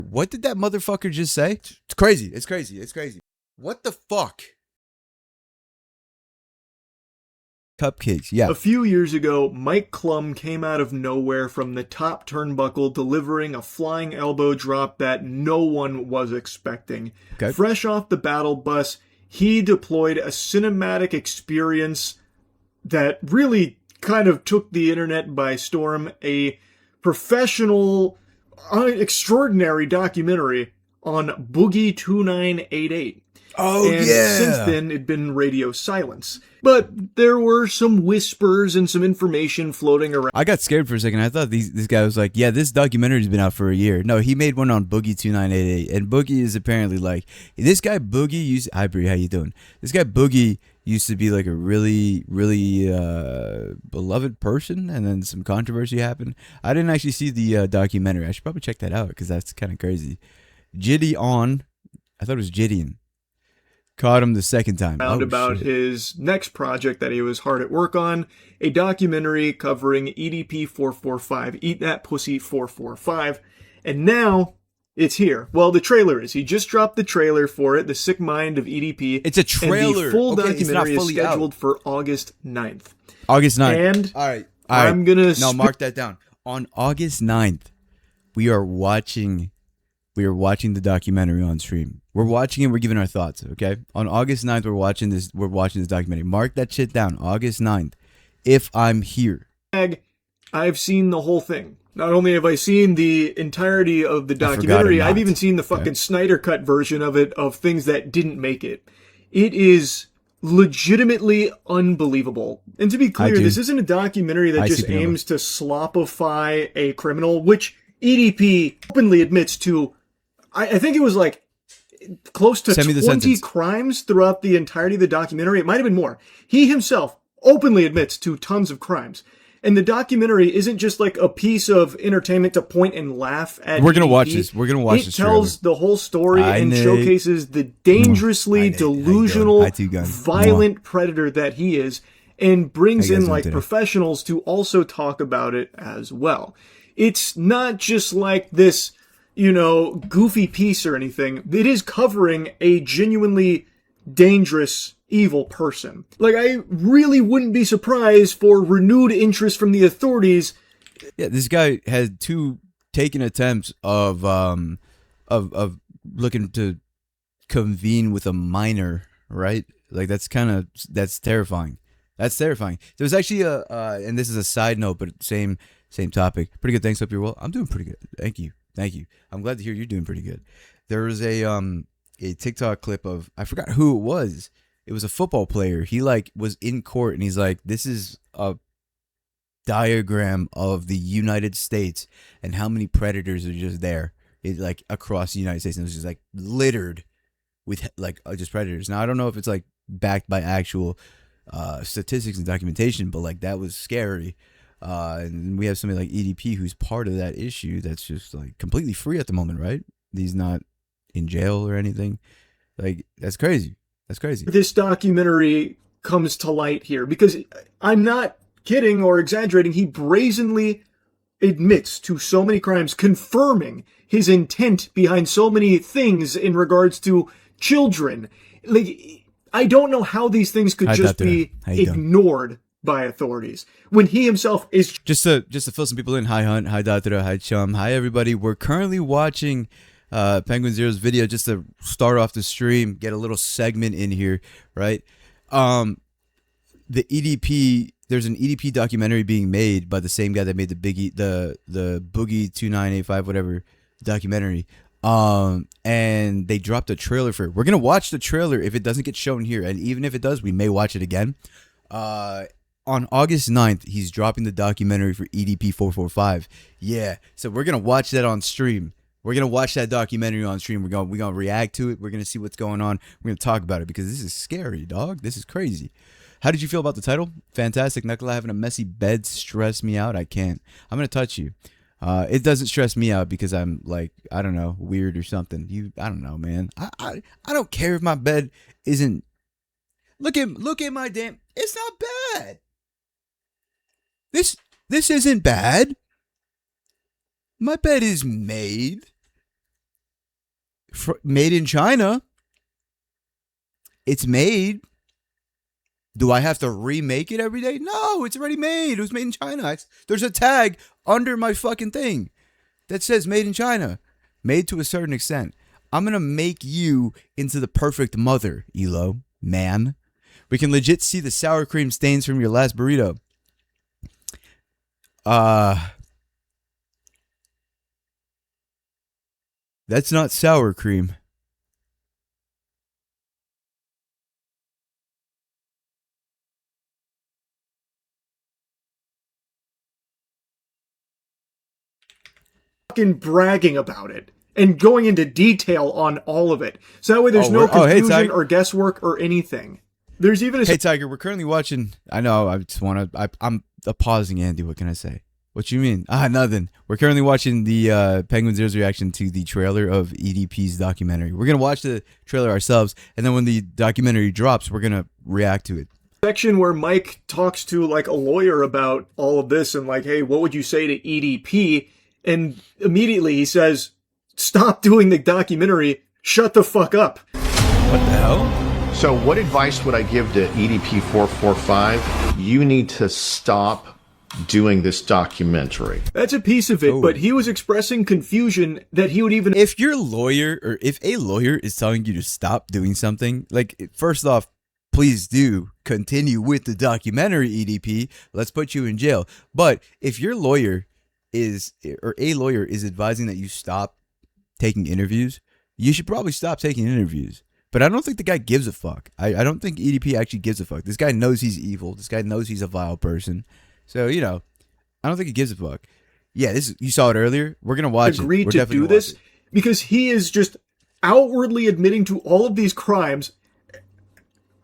What did that motherfucker just say? It's crazy. It's crazy. It's crazy. What the fuck? Cupcakes, yeah. A few years ago, Mike Klum came out of nowhere from the top turnbuckle, delivering a flying elbow drop that no one was expecting. Okay. Fresh off the battle bus, he deployed a cinematic experience that really kind of took the internet by storm, a professional, extraordinary documentary on Boogie 2988. Oh, and yeah. since then, it'd been radio silence. But there were some whispers and some information floating around. I got scared for a second. I thought this guy was like, yeah, this documentary's been out for a year. No, he made one on Boogie 2988. And Boogie is apparently like, this guy Boogie used... Hi, Bree, how you doing? This guy Boogie used to be like a really, really beloved person. And then some controversy happened. I didn't actually see the documentary. I should probably check that out because that's kind of crazy. Gideon. I thought it was Gideon. Caught him the second time. About his next project that he was hard at work on, a documentary covering EDP 445, Eat That Pussy 445, and now it's here. Well, the trailer is. He just dropped the trailer for it, The Sick Mind of EDP. It's a trailer. And the full documentary is scheduled for August 9th. August 9th. And all right. I'm gonna mark that down. On August 9th, we are watching the documentary on stream. We're watching it. We're giving our thoughts. Okay. On August 9th, we're watching this documentary. Mark that shit down. August 9th. If I'm here. I've seen the whole thing. Not only have I seen the entirety of the documentary, I've even seen the fucking Snyder Cut version of it, of things that didn't make it. It is legitimately unbelievable. And to be clear, this isn't a documentary that just aims to slopify a criminal, which EDP openly admits to. I think it was like close to 20 crimes throughout the entirety of the documentary. It might have been more. He himself openly admits to tons of crimes. And the documentary isn't just like a piece of entertainment to point and laugh at. We're going to watch this. We're going to watch this. It tells the whole story and showcases the dangerously delusional, violent predator that he is, and brings in like professionals to also talk about it as well. It's not just like this, goofy piece or anything. It is covering a genuinely dangerous, evil person. Like, I really wouldn't be surprised for renewed interest from the authorities. Yeah, this guy had 2 taken attempts of looking to convene with a minor, right? Like, that's terrifying. That's terrifying. There was actually and this is a side note, but same topic. Pretty good. Thanks. Hope you're well. I'm doing pretty good. Thank you. I'm glad to hear you're doing pretty good. There was a TikTok clip of, I forgot who it was. It was a football player. He was in court and he's like, this is a diagram of the United States and how many predators are just there, across the United States, and it was just littered with just predators. Now I don't know if it's backed by actual statistics and documentation, but that was scary. And we have somebody like EDP who's part of that issue that's just completely free at the moment, right? He's not in jail or anything. That's crazy. That's crazy. This documentary comes to light here because I'm not kidding or exaggerating. He brazenly admits to so many crimes, confirming his intent behind so many things in regards to children. I don't know how these things could just be ignored by authorities when he himself is just to fill some people in. Hi Hunt, hi Doctor, hi Chum, hi everybody. We're currently watching Penguin Zero's video just to start off the stream, get a little segment in here, right? The EDP, there's an EDP documentary being made by the same guy that made the Boogie 2985 whatever documentary. And they dropped a trailer for it. We're gonna watch the trailer if it doesn't get shown here, and even if it does, we may watch it again. On August 9th, he's dropping the documentary for EDP 445. Yeah, so we're gonna watch that on stream. We're gonna watch that documentary on stream. We're gonna react to it. We're gonna see what's going on. We're gonna talk about it because this is scary, dog. This is crazy. How did you feel about the title? Fantastic. Not gonna having a messy bed stress me out. I can't. I'm gonna touch you. It doesn't stress me out because I'm I don't know, weird or something. I don't know, man. I don't care if my bed isn't. Look at my damn. It's not bad. This isn't bad. My bed is made. made in China. It's made. Do I have to remake it every day? No, it's already made. It was made in China. There's a tag under my fucking thing that says made in China. Made to a certain extent. I'm going to make you into the perfect mother, Elo, man. We can legit see the sour cream stains from your last burrito. That's not sour cream. Fucking bragging about it and going into detail on all of it. So that way there's no confusion or guesswork or anything. There's even a... Hey, Tiger, we're currently watching... I know, I just want to... I'm pausing, Andy. What can I say? What you mean? Nothing. We're currently watching the Penguin Zero's reaction to the trailer of EDP's documentary. We're going to watch the trailer ourselves, and then when the documentary drops, we're going to react to it. Section where Mike talks to, like, a lawyer about all of this and, like, hey, what would you say to EDP? And immediately he says, stop doing the documentary, shut the fuck up. What the hell? So what advice would I give to EDP 445? You need to stop doing this documentary. That's a piece of it, but he was expressing confusion that he would even... If your lawyer, or if a lawyer is telling you to stop doing something, like, first off, please do continue with the documentary, EDP. Let's put you in jail. But if your lawyer is, or a lawyer is advising that you stop taking interviews, you should probably stop taking interviews. But I don't think the guy gives a fuck. I don't think EDP actually gives a fuck. This guy knows he's evil. This guy knows he's a vile person. So, you know, I don't think he gives a fuck. Yeah, you saw it earlier. We're going to watch it. Agreed to do this because he is just outwardly admitting to all of these crimes,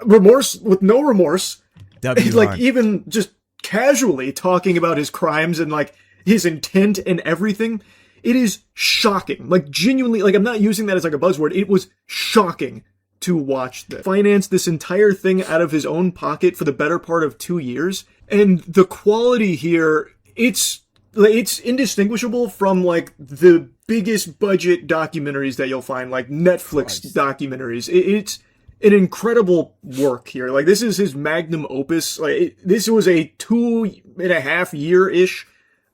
with no remorse. Like, even just casually talking about his crimes and, like, his intent and everything. It is shocking. Like, genuinely, like, I'm not using that as like a buzzword. It was shocking to watch this. Financed this entire thing out of his own pocket for the better part of 2 years. And the quality here, it's indistinguishable from, like, the biggest budget documentaries that you'll find, like Netflix documentaries. It's an incredible work here. Like, this is his magnum opus. Like, this was a 2.5 year-ish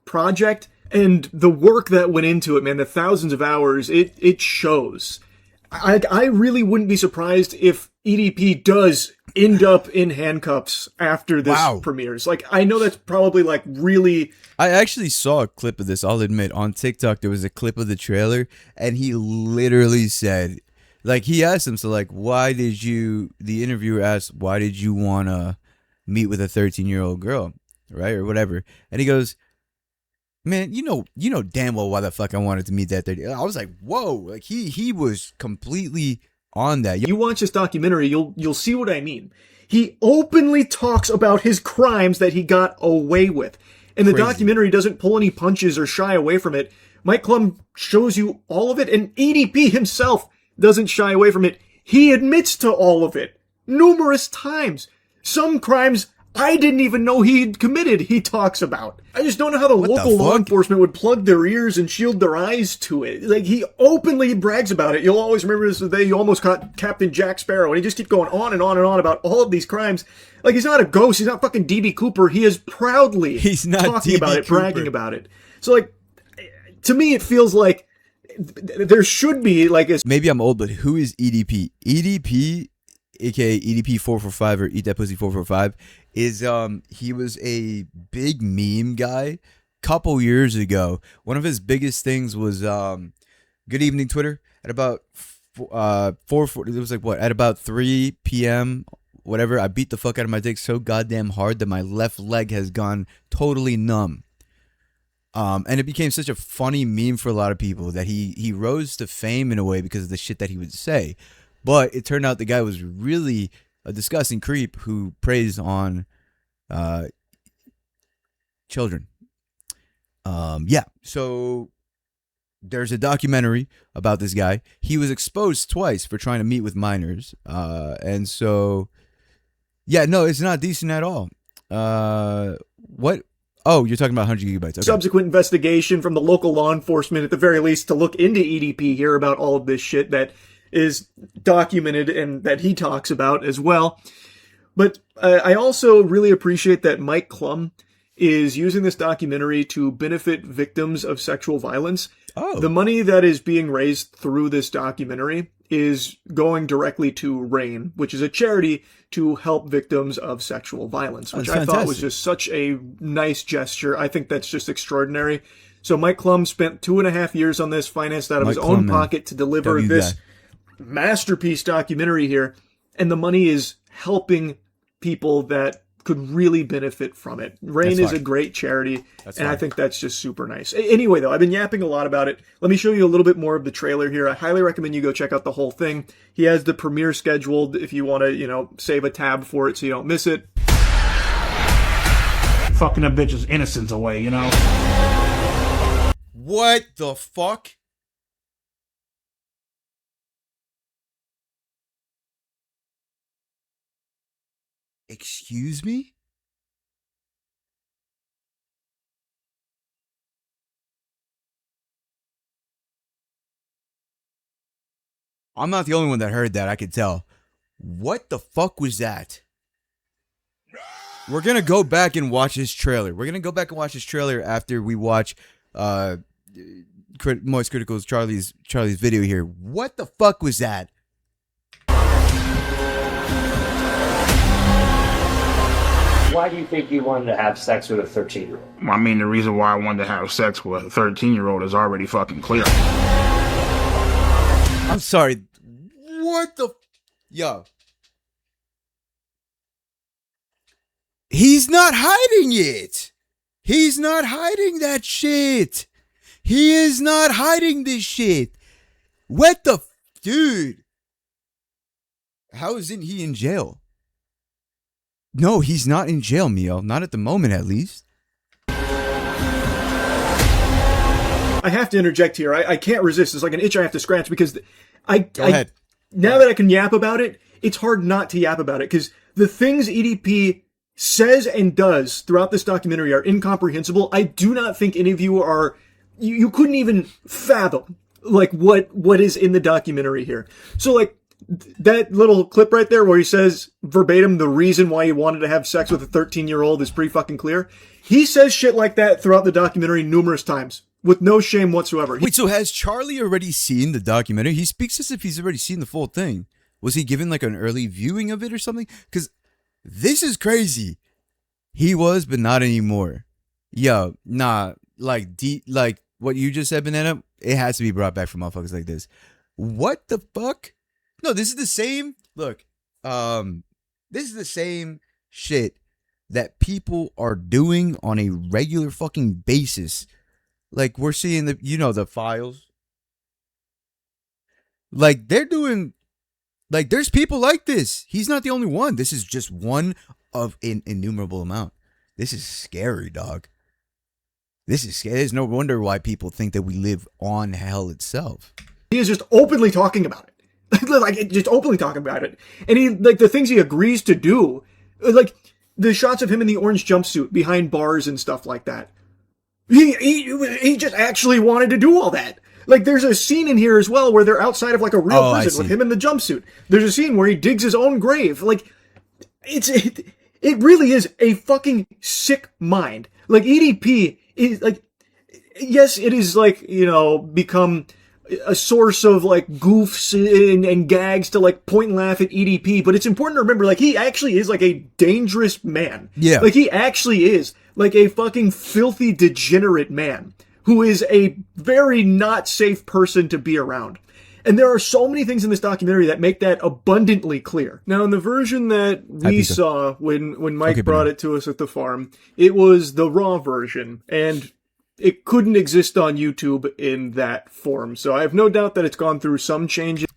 project, and the work that went into it, man, the thousands of hours, it shows. I really wouldn't be surprised if EDP does end up in handcuffs after this premieres. Like, I know that's probably, like, really... I actually saw a clip of this, I'll admit. On TikTok, there was a clip of the trailer, and he literally said, like, he asked him, so, like, the interviewer asked, why did you want to meet with a 13-year-old girl, right, or whatever, and he goes, man, you know damn well why the fuck I wanted to meet that 30. I was like, whoa, like he was completely on that. You watch this documentary, you'll see what I mean. He openly talks about his crimes that he got away with. And the documentary doesn't pull any punches or shy away from it. Mike Klum shows you all of it, and EDP himself doesn't shy away from it. He admits to all of it numerous times. Some crimes I didn't even know he'd committed, he talks about. I just don't know how the local law enforcement would plug their ears and shield their eyes to it. Like, he openly brags about it. You'll always remember this day you almost caught Captain Jack Sparrow, and he just keeps going on and on and on about all of these crimes. Like, he's not a ghost. He's not fucking D.B. Cooper. He is proudly talking about it, bragging about it. So, like, to me, it feels like there should be, like, a... Maybe I'm old, but who is EDP? EDP, aka EDP 445 or Eat That Pussy 445, is he was a big meme guy couple years ago. One of his biggest things was Good Evening Twitter at about 4:40. It was like what, at about 3 p.m. whatever. I beat the fuck out of my dick so goddamn hard that my left leg has gone totally numb. And it became such a funny meme for a lot of people that he rose to fame in a way because of the shit that he would say. But it turned out the guy was really a disgusting creep who preys on children. Yeah, so there's a documentary about this guy. He was exposed twice for trying to meet with minors. And so, yeah, no, it's not decent at all. What? Oh, you're talking about 100 gigabytes. Okay. Subsequent investigation from the local law enforcement, at the very least, to look into EDP here about all of this shit that is documented and that he talks about as well. But I also really appreciate that Mike Klum is using this documentary to benefit victims of sexual violence. Oh. The money that is being raised through this documentary is going directly to RAIN, which is a charity to help victims of sexual violence, which I thought was just such a nice gesture. I think that's just extraordinary. So Mike Klum spent 2.5 years on this, financed out of his own pocket to deliver this masterpiece documentary here. And the money is helping people that could really benefit from it. RAIN is a great charity, and I think that's just super nice. Anyway, though, I've been yapping a lot about it. Let me show you a little bit more of the trailer here. I highly recommend you go check out the whole thing. He has the premiere scheduled if you want to, save a tab for it so you don't miss it. Fucking a bitch's innocence away, What the fuck? Excuse me? I'm not the only one that heard that, I could tell. What the fuck was that? We're gonna go back and watch this trailer. We're gonna go back and watch this trailer after we watch Moist Critical's Charlie's video here. What the fuck was that? Why do you think you wanted to have sex with a 13-year-old? I mean, the reason why I wanted to have sex with a 13-year-old is already fucking clear. I'm sorry. What the... Yo. He's not hiding it. He's not hiding that shit. He is not hiding this shit. What the... Dude. How isn't he in jail? No, he's not in jail, Mio. Not at the moment, at least. I have to interject here. I can't resist. It's like an itch I have to scratch because Go ahead. Now that I can yap about it, it's hard not to yap about it because the things EDP says and does throughout this documentary are incomprehensible. I do not think any of you are... You couldn't even fathom like what is in the documentary here. So like that little clip right there where he says verbatim the reason why he wanted to have sex with a 13-year-old is pretty fucking clear. He says shit like that throughout the documentary numerous times with no shame whatsoever. Wait, so has Charlie already seen the documentary? He speaks as if he's already seen the full thing. Was he given like an early viewing of it or something? Because this is crazy. He was, but not anymore. Yo, nah, like what you just said, Banana, it has to be brought back for motherfuckers like this. What the fuck? No, this is the same. Look, this is the same shit that people are doing on a regular fucking basis. Like we're seeing the files. Like they're doing, like there's people like this. He's not the only one. This is just one of an innumerable amount. This is scary, dog. This is scary. There's no wonder why people think that we live on hell itself. He is just openly talking about it. Like just openly talking about it. And he like the things he agrees to do, like the shots of him in the orange jumpsuit behind bars and stuff like that. He just actually wanted to do all that. Like there's a scene in here as well where they're outside of like a real prison with him in the jumpsuit. There's a scene where he digs his own grave. Like it really is a fucking sick mind. Like EDP is like, yes, it is like, become a source of like goofs and gags to like point and laugh at EDP, but it's important to remember like he actually is like a dangerous man. Yeah. Like he actually is like a fucking filthy degenerate man who is a very not safe person to be around. And there are so many things in this documentary that make that abundantly clear. Now, in the version that we saw when Mike brought it to us at the farm, it was the raw version, and it couldn't exist on YouTube in that form. So I have no doubt that it's gone through some changes.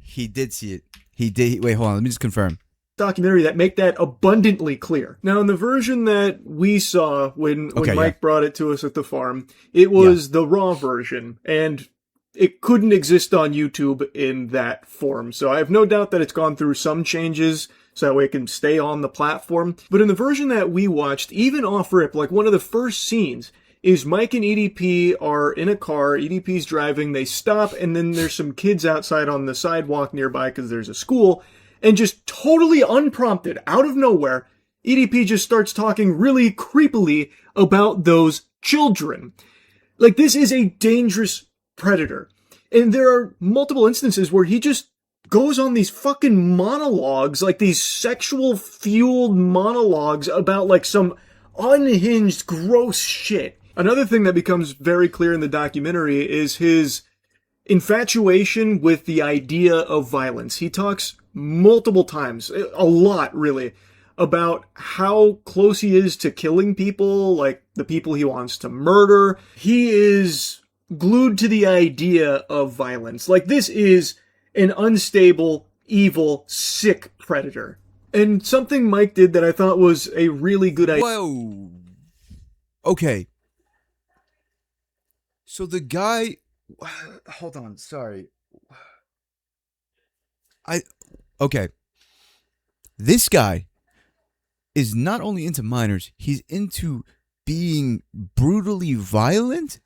He did see it. He did. Wait, hold on. Let me just confirm. Documentary that make that abundantly clear. Now, in the version that we saw when Mike brought it to us at the farm, it was the raw version, and it couldn't exist on YouTube in that form. So I have no doubt that it's gone through some changes so that way it can stay on the platform. But in the version that we watched, even off rip, like one of the first scenes is Mike and EDP are in a car, EDP's driving, they stop, and then there's some kids outside on the sidewalk nearby because there's a school, and just totally unprompted, out of nowhere, EDP just starts talking really creepily about those children. Like, this is a dangerous predator. And there are multiple instances where he just goes on these fucking monologues, like these sexual fueled monologues about like some unhinged, gross shit. Another thing that becomes very clear in the documentary is his infatuation with the idea of violence. He talks multiple times, a lot really, about how close he is to killing people, like the people he wants to murder. He is glued to the idea of violence. Like, this is an unstable, evil, sick predator. And something Mike did that I thought was a really good idea. Whoa. Okay. So the guy... Hold on, sorry. Okay. This guy is not only into minors, he's into being brutally violent.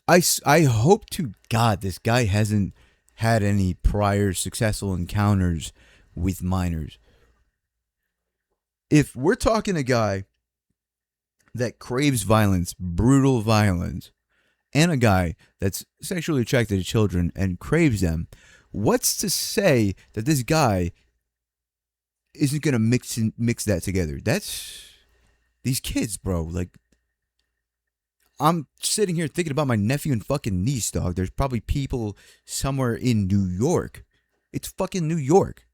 I hope to God this guy hasn't had any prior successful encounters with minors. If we're talking a guy that craves violence, brutal violence, and a guy that's sexually attracted to children and craves them, what's to say that this guy isn't gonna mix that together? That's these kids, bro. Like, I'm sitting here thinking about my nephew and fucking niece, dog. There's probably people somewhere in New York. It's fucking New York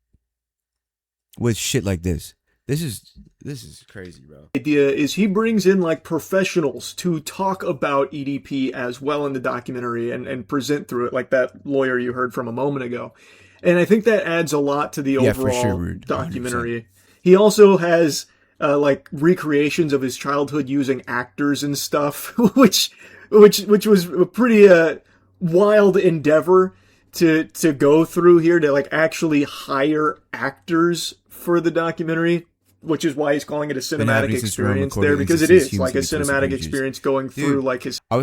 with shit like this. This is crazy, bro. Idea is he brings in like professionals to talk about EDP as well in the documentary and present through it, like that lawyer you heard from a moment ago. And I think that adds a lot to the overall documentary. 100%. He also has like recreations of his childhood using actors and stuff, which was a pretty wild endeavor to go through here, to like actually hire actors for the documentary, which is why he's calling it a cinematic experience there, because it is like a cinematic experience going through like his... I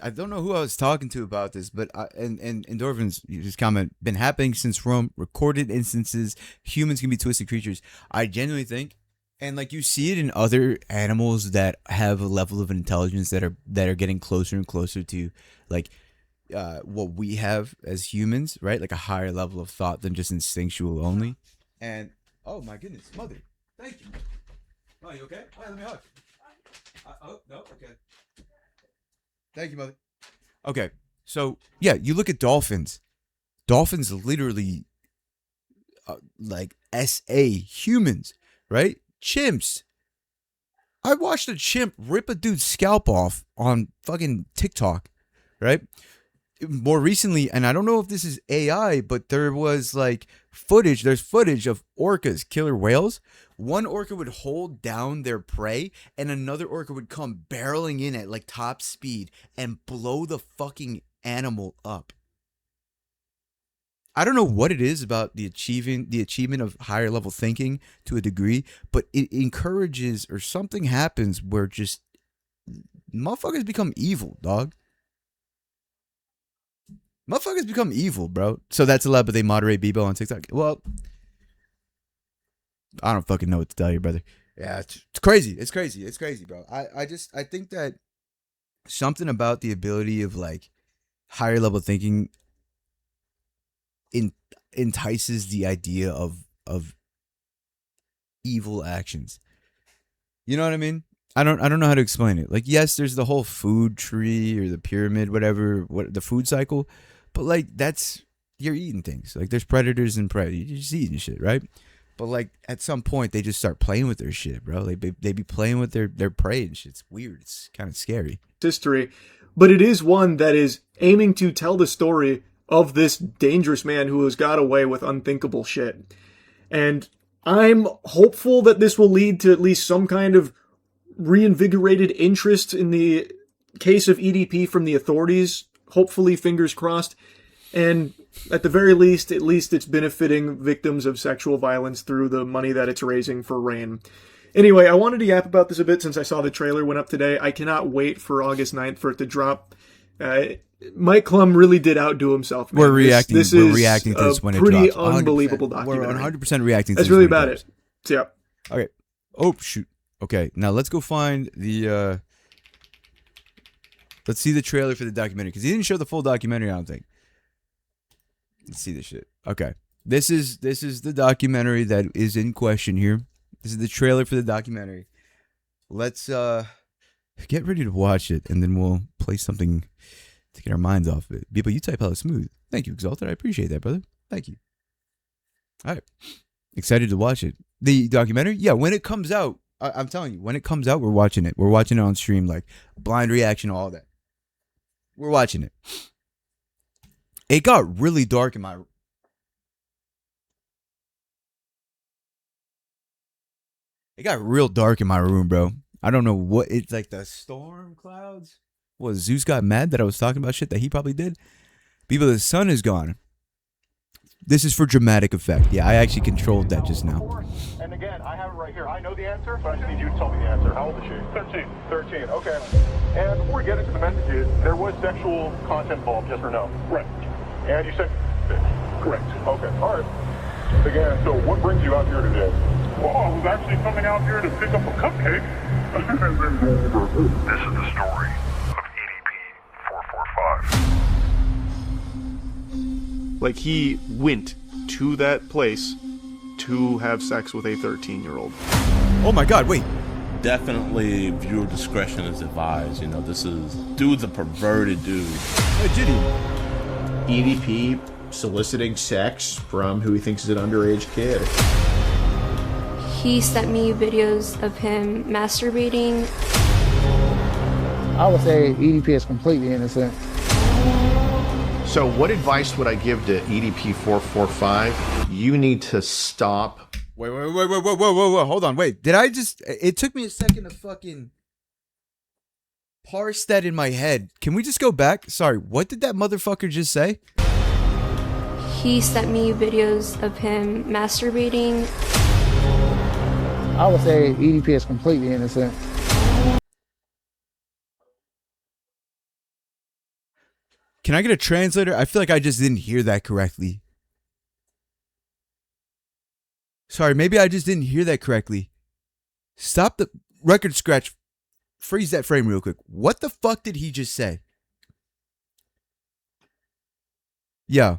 don't know who I was talking to about this, but and Endorphins, his comment, been happening since Rome, recorded instances, humans can be twisted creatures. I genuinely think, and like you see it in other animals that have a level of intelligence that are getting closer and closer to like what we have as humans, right? Like a higher level of thought than just instinctual only. And oh my goodness, mother, thank you. Oh, you okay? Oh, let me hug. Oh no, okay. Thank you, mother. Okay, so yeah, you look at dolphins. Dolphins literally like SA humans, right? Chimps. I watched a chimp rip a dude's scalp off on fucking TikTok, right? More recently, and I don't know if this is AI, but there was like there's footage of orcas, killer whales. One orca would hold down their prey and another orca would come barreling in at like top speed and blow the fucking animal up. I don't know what it is about the achievement of higher level thinking to a degree, but it encourages, or something happens where just motherfuckers become evil, dog. Motherfuckers become evil, bro. So that's allowed, but they moderate Bebo on TikTok. Well, I don't fucking know what to tell you, brother. Yeah, it's crazy. It's crazy. It's crazy, bro. I think that something about the ability of like higher level thinking entices the idea of evil actions. You know what I mean? I don't know how to explain it. Like, yes, there's the whole food tree or the pyramid, whatever, the food cycle, but like you're eating things. Like there's predators and prey. You're just eating shit, right? But like at some point they just start playing with their shit, bro. They be playing with their prey and shit. It's weird. It's kind of scary. History, but it is one that is aiming to tell the story of this dangerous man who has got away with unthinkable shit. And I'm hopeful that this will lead to at least some kind of reinvigorated interest in the case of EDP from the authorities hopefully, fingers crossed. And at the very least, it's benefiting victims of sexual violence through the money that it's raising for RAIN. Anyway, I wanted to yap about this a bit since I saw the trailer went up today. I cannot wait for August 9th for it to drop. Mike Klum really did outdo himself, man. We're reacting to this when it drops. Pretty unbelievable documentary. We're 100% reacting to this. That's really about it. So, yeah. Okay. Oh, shoot. Okay, now let's go find the... Let's see the trailer for the documentary, because he didn't show the full documentary, I don't think. Let's see this shit. Okay. This is the documentary that is in question here. This is the trailer for the documentary. Let's get ready to watch it, and then we'll play something to get our minds off of it. But you type hella smooth. Thank you, Exalted. I appreciate that, brother. Thank you. All right. Excited to watch it. The documentary? Yeah, when it comes out, I'm telling you, when it comes out, we're watching it. We're watching it on stream, like blind reaction, all that. We're watching it. It got really dark in my... It got real dark in my room, bro. I don't know what... It's like the storm clouds. What, Zeus got mad that I was talking about shit that he probably did? People, the sun is gone. This is for dramatic effect. Yeah, I actually controlled that just now. And again, I have it right here. I know the answer, but I just need you to tell me the answer. How old is she? 13. 13, okay. And before we get into the messages, there was sexual content involved, yes or no? Right. And you said... Correct. Okay, all right. Again, so what brings you out here today? Well, I was actually coming out here to pick up a cupcake. This is the story of EDP 445. Like, he went to that place to have sex with a 13-year-old. Oh my god, wait. Definitely viewer discretion is advised. You know, this is... Dude's a perverted dude. EDP soliciting sex from who he thinks is an underage kid. He sent me videos of him masturbating. I would say EDP is completely innocent. So what advice would I give to EDP 445? You need to stop. Wait. Hold on, wait. Did I just... It took me a second to fucking parse that in my head. Can we just go back? Sorry, what did that motherfucker just say? He sent me videos of him masturbating. I would say EDP is completely innocent. Can I get a translator? I feel like I just didn't hear that correctly. Sorry, maybe I just didn't hear that correctly. Stop the record scratch. Freeze that frame real quick. What the fuck did he just say? Yeah.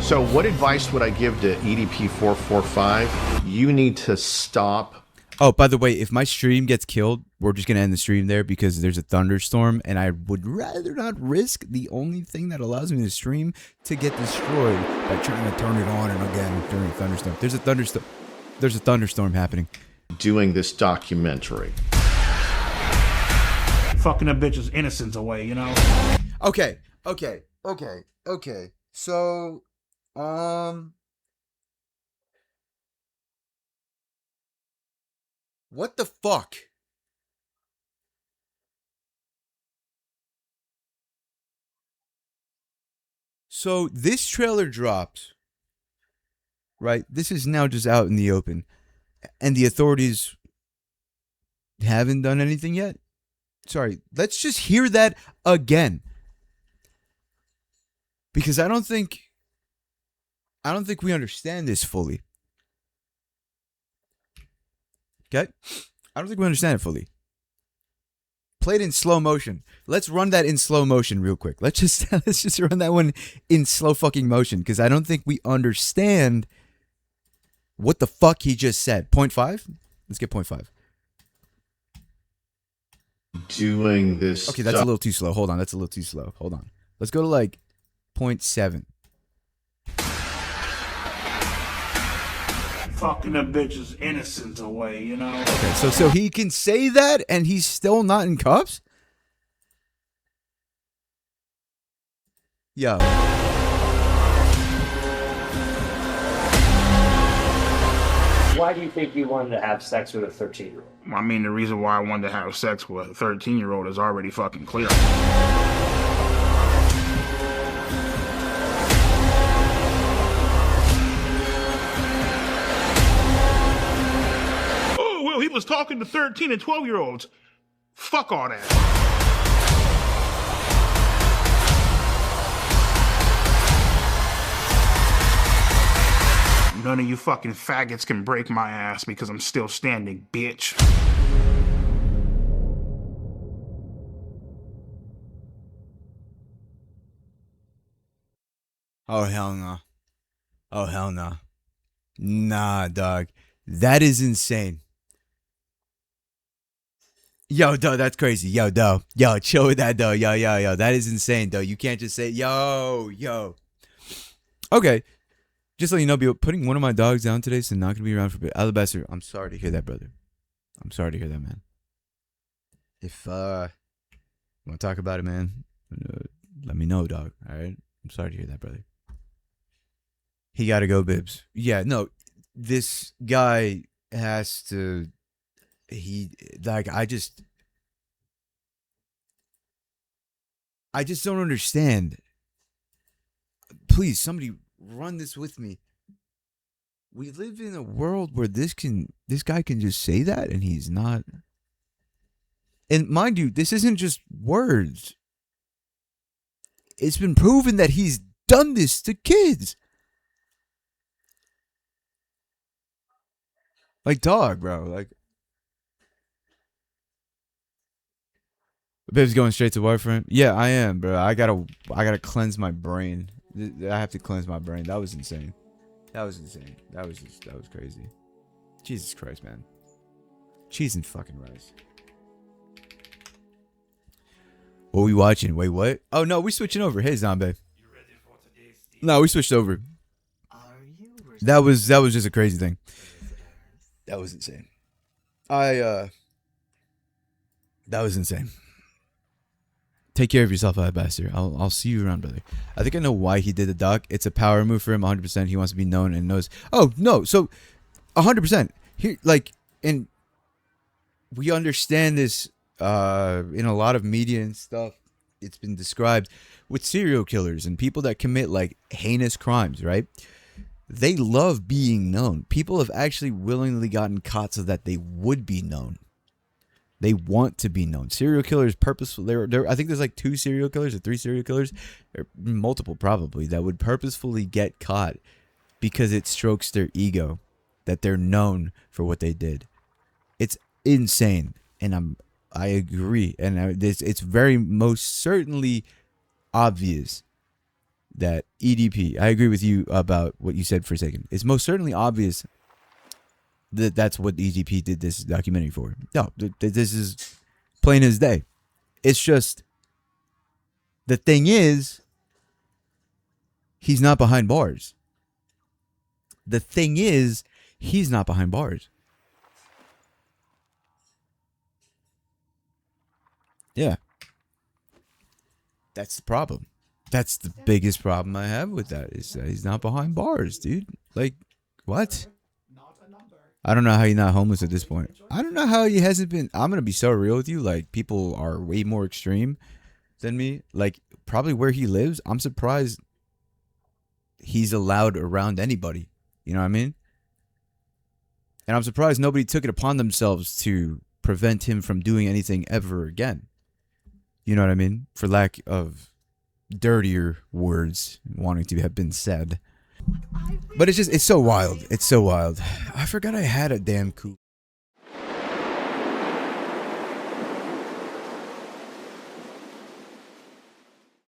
So what advice would I give to EDP 445? You need to stop. Oh, by the way, if my stream gets killed, we're just going to end the stream there because there's a thunderstorm, and I would rather not risk the only thing that allows me to stream to get destroyed by trying to turn it on and again during a thunderstorm. There's a thunderstorm happening. Doing this documentary. Fucking a bitch's innocence away, you know? Okay. So, what the fuck? So this trailer dropped, right? This is now just out in the open, and the authorities haven't done anything yet. Sorry, let's just hear that again, because I don't think we understand this fully. Okay? I don't think we understand it fully. Play it in slow motion. Let's run that in slow motion real quick. Let's just run that one in slow fucking motion, because I don't think we understand what the fuck he just said. 0.5? Let's get 0.5. Doing this. Okay, that's a little too slow. Hold on, that's a little too slow. Hold on. Let's go to like 0.7. Fucking a bitch's innocence away, you know? Okay, so he can say that and he's still not in cuffs? Yo. Why do you think you wanted to have sex with a 13-year-old? I mean, the reason why I wanted to have sex with a 13-year-old is already fucking clear. was talking to 13 and 12-year-olds. Fuck all that. None of you fucking faggots can break my ass because I'm still standing, bitch. Oh, hell no. Oh, hell no. Nah, dog. That is insane. Yo, dog, that's crazy. Yo, dog. Yo, chill with that, dog. Yo. That is insane, though. You can't just say, yo. Okay. Just let you know, putting one of my dogs down today, so not going to be around for a bit. Alabaster, I'm sorry to hear that, brother. I'm sorry to hear that, man. If you want to talk about it, man, let me know, dog. All right? I'm sorry to hear that, brother. He got to go, Bibs. Yeah, no, this guy has to, I just don't understand. Please, somebody run this with me. We live in a world where this guy can just say that and he's not. And mind you, this isn't just words. It's been proven that he's done this to kids. Like, dog, bro. Like, Bib's going straight to boyfriend. Yeah, I am, bro. I gotta cleanse my brain. I have to cleanse my brain. That was insane. That was crazy. Jesus Christ, man. Cheese and fucking rice. What are we watching? Wait, what? Oh no, we switching over. Hey, Zombie. No, we switched over. That was just a crazy thing. That was insane. That was insane. Take care of yourself, Alabaster. I'll see you around, brother. I think I know why he did the doc. It's a power move for him, 100%. He wants to be known and knows. Oh no, so 100%. Here, like, and we understand this in a lot of media and stuff. It's been described with serial killers and people that commit like heinous crimes, right? They love being known. People have actually willingly gotten caught so that they would be known. They want to be known. Serial killers purposefully. I think there's like 2 serial killers or 3 serial killers, or multiple probably, that would purposefully get caught because it strokes their ego that they're known for what they did. It's insane, and I agree, and it's very most certainly obvious that EDP. I agree with you about what you said for a second. It's most certainly obvious that's what EDP did this documentary for. No, this is plain as day. It's just, the thing is, he's not behind bars. The thing is, he's not behind bars. Yeah. That's the problem. That's the biggest problem I have with that, is that he's not behind bars, dude. Like, what? I don't know how he's not homeless at this point. I don't know how he hasn't been. I'm going to be so real with you. Like, people are way more extreme than me. Like, probably where he lives, I'm surprised he's allowed around anybody. You know what I mean? And I'm surprised nobody took it upon themselves to prevent him from doing anything ever again. You know what I mean? For lack of dirtier words wanting to have been said. But it's so wild. It's so wild. I forgot I had a damn coup.